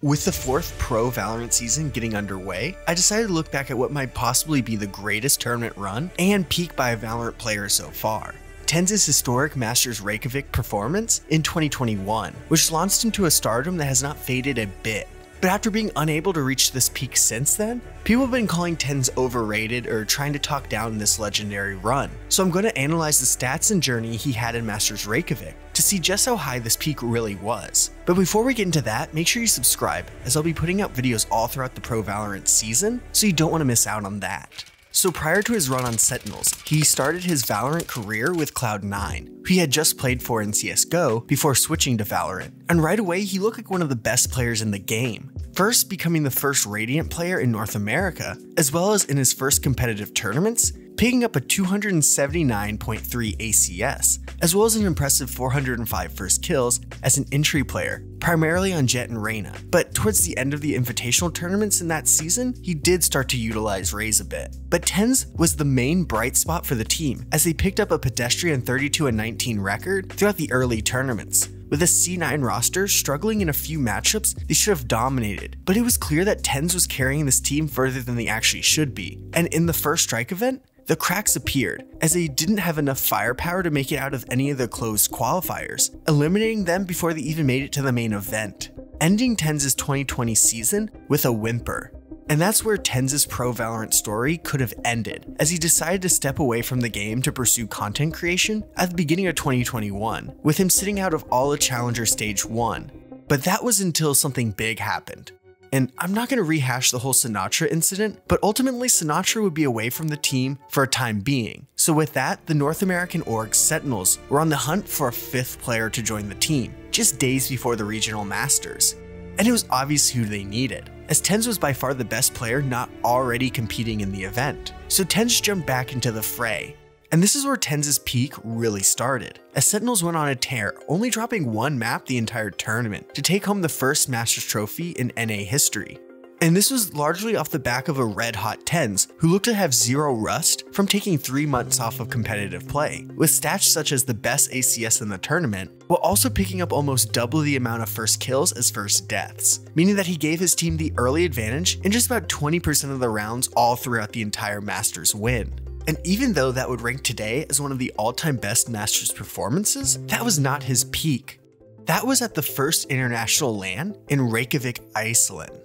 With the 4th pro Valorant season getting underway, I decided to look back at what might possibly be the greatest tournament run and peak by a Valorant player so far. Tenz's historic Masters Reykjavik performance in 2021, which launched him to a stardom that has not faded a bit. But after being unable to reach this peak since then, people have been calling Tenz overrated or trying to talk down this legendary run. So I'm going to analyze the stats and journey he had in Masters Reykjavik to see just how high this peak really was. But before we get into that, make sure you subscribe, as I'll be putting out videos all throughout the Pro Valorant season, so you don't want to miss out on that. So prior to his run on Sentinels, he started his Valorant career with Cloud9, who he had just played for in CSGO before switching to Valorant. And right away, he looked like one of the best players in the game. First becoming the first Radiant player in North America, as well as in his first competitive tournaments, picking up a 279.3 ACS, as well as an impressive 405 first kills as an entry player, primarily on Jett and Reyna. But towards the end of the invitational tournaments in that season, he did start to utilize Raze a bit. But Tenz was the main bright spot for the team, as they picked up a pedestrian 32-19 record throughout the early tournaments. With a C9 roster struggling in a few matchups they should have dominated, but it was clear that Tenz was carrying this team further than they actually should be. And in the first strike event, the cracks appeared, as they didn't have enough firepower to make it out of any of the closed qualifiers, eliminating them before they even made it to the main event, ending Tenz's 2020 season with a whimper. And that's where Tenz's Pro Valorant story could have ended, as he decided to step away from the game to pursue content creation at the beginning of 2021, with him sitting out of all of Challenger Stage 1. But that was until something big happened. And I'm not going to rehash the whole Sinatra incident, but ultimately Sinatra would be away from the team for a time being. So with that, the North American org Sentinels were on the hunt for a 5th player to join the team, just days before the regional masters. And it was obvious who they needed, as Tenz was by far the best player not already competing in the event. So Tenz jumped back into the fray. And this is where Tenz's peak really started, as Sentinels went on a tear, only dropping one map the entire tournament to take home the first Masters trophy in NA history. And this was largely off the back of a red-hot Tenz, who looked to have zero rust from taking 3 months off of competitive play, with stats such as the best ACS in the tournament, while also picking up almost double the amount of first kills as first deaths, meaning that he gave his team the early advantage in just about 20% of the rounds all throughout the entire Masters win. And even though that would rank today as one of the all-time best Masters performances, that was not his peak. That was at the first international LAN in Reykjavik, Iceland.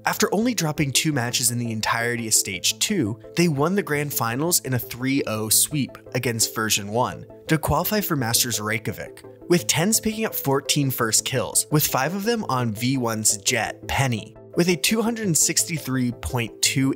After only dropping 2 matches in the entirety of Stage 2, they won the Grand Finals in a 3-0 sweep against Version 1 to qualify for Masters Reykjavik, with Tenz picking up 14 first kills, with 5 of them on V1's Jett, Penny. With a 263.2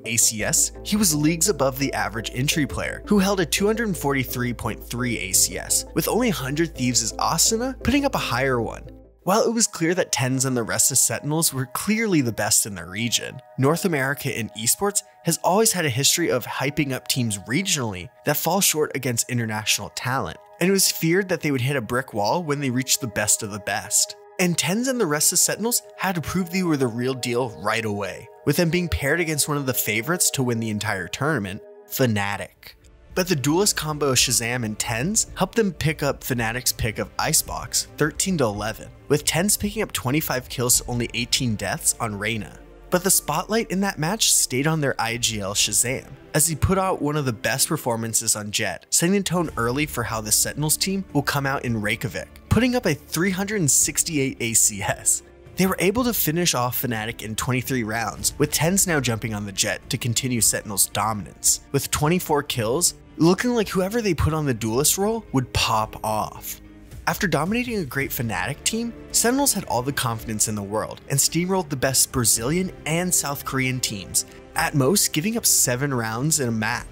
ACS, he was leagues above the average entry player, who held a 243.3 ACS, with only 100 Thieves' Asuna putting up a higher one. While it was clear that Tenz and the rest of Sentinels were clearly the best in their region, North America in esports has always had a history of hyping up teams regionally that fall short against international talent, and it was feared that they would hit a brick wall when they reached the best of the best. And Tenz and the rest of Sentinels had to prove they were the real deal right away, with them being paired against one of the favorites to win the entire tournament, Fnatic. But the duelist combo of Shazam and Tenz helped them pick up Fnatic's pick of Icebox 13-11, with Tenz picking up 25 kills to only 18 deaths on Reyna. But the spotlight in that match stayed on their IGL Shazam, as he put out one of the best performances on Jett, setting the tone early for how the Sentinels team will come out in Reykjavik, putting up a 368 ACS. They were able to finish off Fnatic in 23 rounds, with Tenz now jumping on the Jett to continue Sentinels' dominance, with 24 kills, looking like whoever they put on the duelist role would pop off. After dominating a great Fnatic team, Sentinels had all the confidence in the world and steamrolled the best Brazilian and South Korean teams, at most giving up 7 rounds in a map,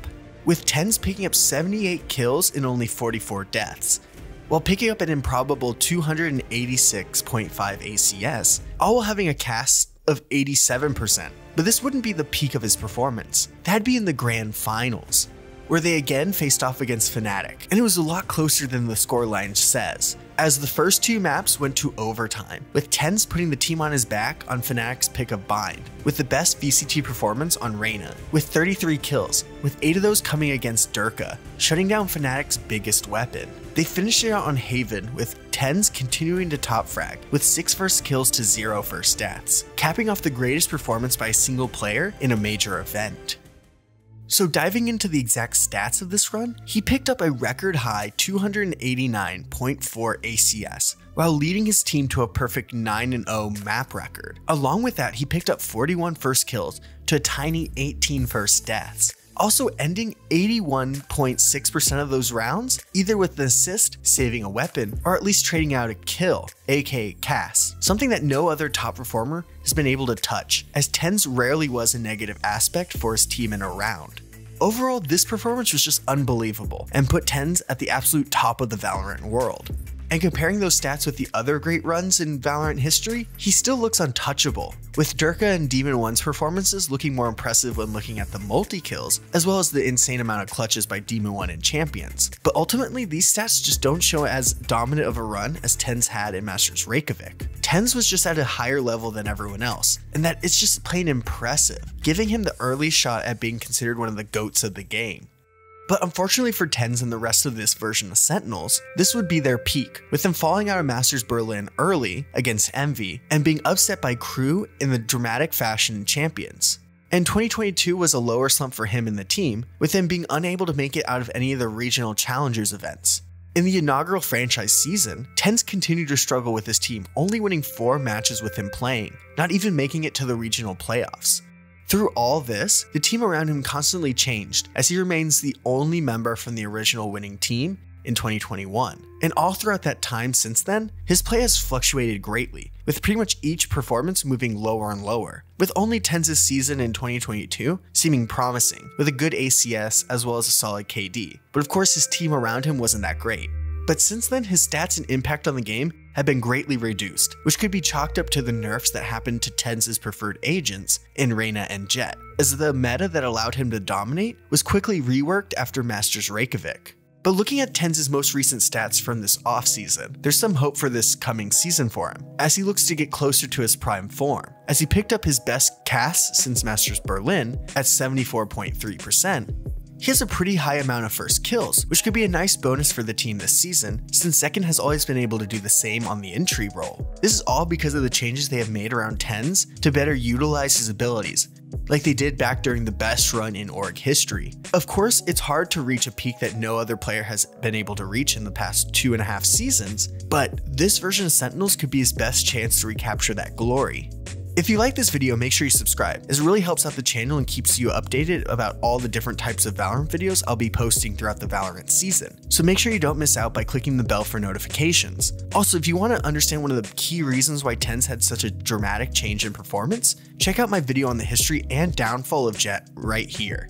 with Tenz picking up 78 kills and only 44 deaths, while picking up an improbable 286.5 ACS, all while having a cast of 87%. But this wouldn't be the peak of his performance, that'd be in the Grand Finals. where they again faced off against Fnatic, and it was a lot closer than the scoreline says, as the first 2 maps went to overtime, with Tenz putting the team on his back on Fnatic's pick of Bind, with the best VCT performance on Reyna, with 33 kills, with 8 of those coming against Durka, shutting down Fnatic's biggest weapon. They finished it out on Haven, with Tenz continuing to top frag, with 6 first kills to 0 first stats, capping off the greatest performance by a single player in a major event. So diving into the exact stats of this run, he picked up a record high 289.4 ACS, while leading his team to a perfect 9-0 map record. Along with that, he picked up 41 first kills to a tiny 18 first stats, also ending 81.6% of those rounds either with an assist, saving a weapon, or at least trading out a kill, aka Cass, something that no other top performer has been able to touch, as Tenz rarely was a negative aspect for his team in a round. Overall, this performance was just unbelievable and put Tenz at the absolute top of the Valorant world. And comparing those stats with the other great runs in Valorant history, he still looks untouchable, with Durka and Demon 1's performances looking more impressive when looking at the multi-kills, as well as the insane amount of clutches by Demon 1 and Champions. But ultimately, these stats just don't show as dominant of a run as Tenz had in Masters Reykjavik. Tenz was just at a higher level than everyone else, and that it's just plain impressive, giving him the early shot at being considered one of the GOATs of the game. But unfortunately for Tenz and the rest of this version of Sentinels, this would be their peak, with them falling out of Masters Berlin early against Envy and being upset by Crew in the dramatic fashion in Champions. And 2022 was a lower slump for him and the team, with him being unable to make it out of any of the regional challengers events. In the inaugural franchise season, Tenz continued to struggle with his team, only winning 4 matches with him playing, not even making it to the regional playoffs. Through all this, the team around him constantly changed, as he remains the only member from the original winning team in 2021. And all throughout that time since then, his play has fluctuated greatly, with pretty much each performance moving lower and lower, with only Tenz's season in 2022 seeming promising, with a good ACS as well as a solid KD. But of course, his team around him wasn't that great. But since then, his stats and impact on the game have been greatly reduced, which could be chalked up to the nerfs that happened to Tenz's preferred agents in Reyna and Jett, as the meta that allowed him to dominate was quickly reworked after Masters Reykjavik. But looking at Tenz's most recent stats from this offseason, there's some hope for this coming season for him, as he looks to get closer to his prime form, as he picked up his best Cass since Masters Berlin at 74.3%. He has a pretty high amount of first kills, which could be a nice bonus for the team this season, since Second has always been able to do the same on the entry role. This is all because of the changes they have made around Tenz to better utilize his abilities, like they did back during the best run in org history. Of course, it's hard to reach a peak that no other player has been able to reach in the past 2.5 seasons, but this version of Sentinels could be his best chance to recapture that glory. If you like this video, make sure you subscribe, as it really helps out the channel and keeps you updated about all the different types of Valorant videos I'll be posting throughout the Valorant season. So make sure you don't miss out by clicking the bell for notifications. Also, if you want to understand one of the key reasons why Tenz had such a dramatic change in performance, check out my video on the history and downfall of Jett right here.